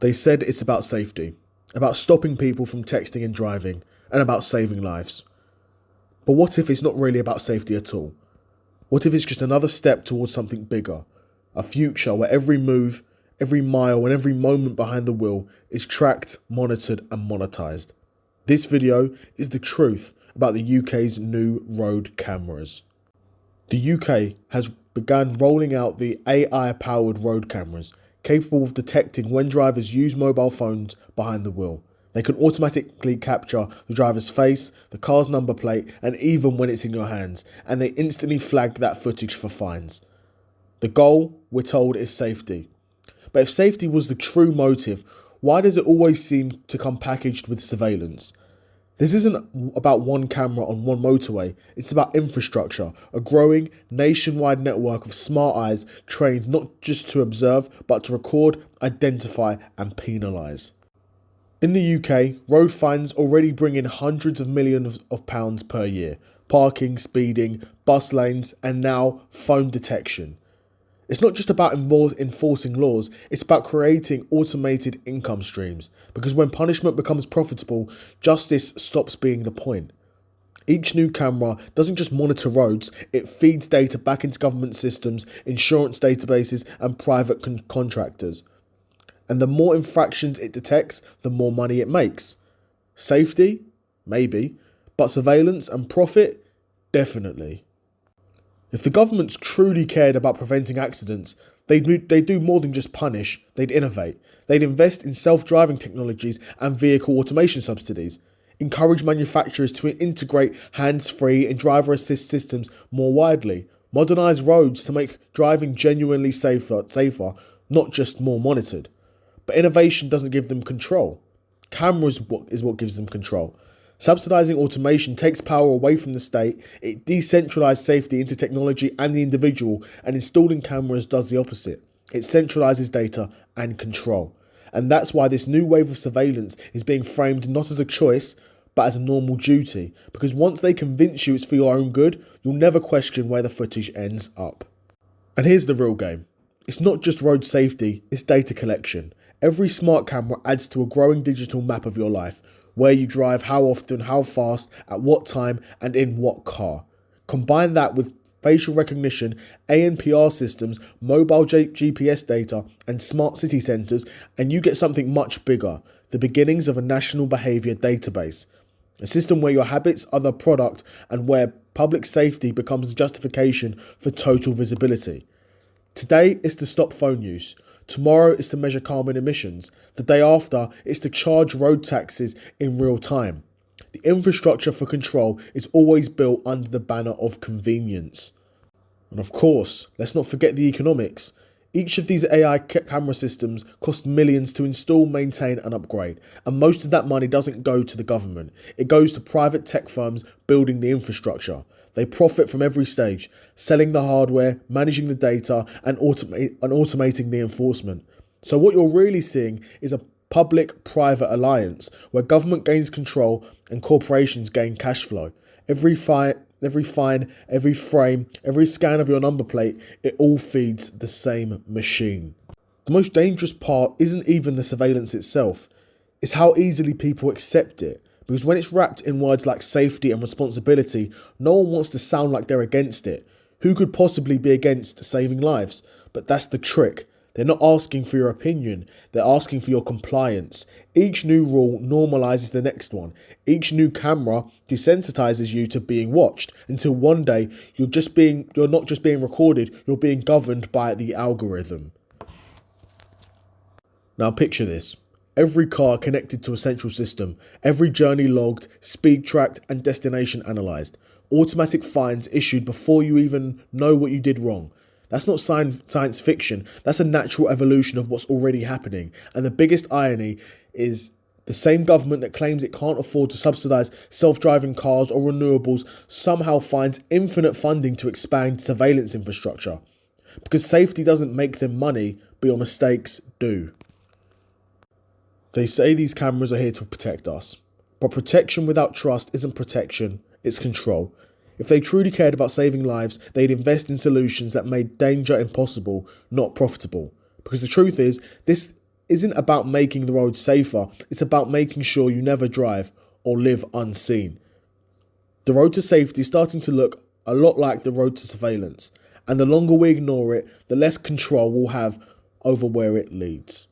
They said it's about safety, about stopping people from texting and driving, and about saving lives. But what if it's not really about safety at all? What if it's just another step towards something bigger? A future where every move, every mile, and every moment behind the wheel is tracked, monitored, and monetized. This video is the truth about the UK's new road cameras. The UK has begun rolling out the AI-powered road cameras, capable of detecting when drivers use mobile phones behind the wheel. They can automatically capture the driver's face, the car's number plate, and even when it's in your hands, and they instantly flag that footage for fines. The goal, we're told, is safety. But if safety was the true motive, why does it always seem to come packaged with surveillance? This isn't about one camera on one motorway, it's about infrastructure, a growing nationwide network of smart eyes trained not just to observe, but to record, identify, and penalise. In the UK, road fines already bring in hundreds of millions of pounds per year. Parking, speeding, bus lanes, and now phone detection. It's not just about enforcing laws, it's about creating automated income streams. Because when punishment becomes profitable, justice stops being the point. Each new camera doesn't just monitor roads, it feeds data back into government systems, insurance databases, and private contractors. And the more infractions it detects, the more money it makes. Safety? Maybe. But surveillance and profit? Definitely. If the governments truly cared about preventing accidents, they'd do more than just punish, they'd innovate. They'd invest in self-driving technologies and vehicle automation subsidies, encourage manufacturers to integrate hands-free and driver assist systems more widely, modernise roads to make driving genuinely safer, not just more monitored. But innovation doesn't give them control. Cameras is what gives them control. Subsidising automation takes power away from the state, it decentralises safety into technology and the individual, and installing cameras does the opposite. It centralises data and control. And that's why this new wave of surveillance is being framed not as a choice, but as a normal duty. Because once they convince you it's for your own good, you'll never question where the footage ends up. And here's the real game. It's not just road safety, it's data collection. Every smart camera adds to a growing digital map of your life. Where you drive, how often, how fast, at what time, and in what car. Combine that with facial recognition, ANPR systems, mobile GPS data, and smart city centres, and you get something much bigger, the beginnings of a national behaviour database. A system where your habits are the product and where public safety becomes the justification for total visibility. Today is to stop phone use. Tomorrow is to measure carbon emissions. The day after is to charge road taxes in real time. The infrastructure for control is always built under the banner of convenience. And of course, let's not forget the economics. Each of these AI camera systems cost millions to install, maintain and upgrade. And most of that money doesn't go to the government. It goes to private tech firms building the infrastructure. They profit from every stage, selling the hardware, managing the data, and automating the enforcement. So what you're really seeing is a public-private alliance where government gains control and corporations gain cash flow. Every fine, every frame, every scan of your number plate, it all feeds the same machine. The most dangerous part isn't even the surveillance itself. It's how easily people accept it. Because when it's wrapped in words like safety and responsibility, no one wants to sound like they're against it. Who could possibly be against saving lives? But that's the trick. They're not asking for your opinion, they're asking for your compliance. Each new rule normalises the next one. Each new camera desensitizes you to being watched until one day you're not just being recorded, you're being governed by the algorithm. Now picture this. Every car connected to a central system, every journey logged, speed tracked and destination analysed. Automatic fines issued before you even know what you did wrong. That's not science fiction, that's a natural evolution of what's already happening. And the biggest irony is the same government that claims it can't afford to subsidise self-driving cars or renewables somehow finds infinite funding to expand surveillance infrastructure. Because safety doesn't make them money, but your mistakes do. They say these cameras are here to protect us, but protection without trust isn't protection, it's control. If they truly cared about saving lives, they'd invest in solutions that made danger impossible, not profitable. Because the truth is, this isn't about making the road safer, it's about making sure you never drive or live unseen. The road to safety is starting to look a lot like the road to surveillance, and the longer we ignore it, the less control we'll have over where it leads.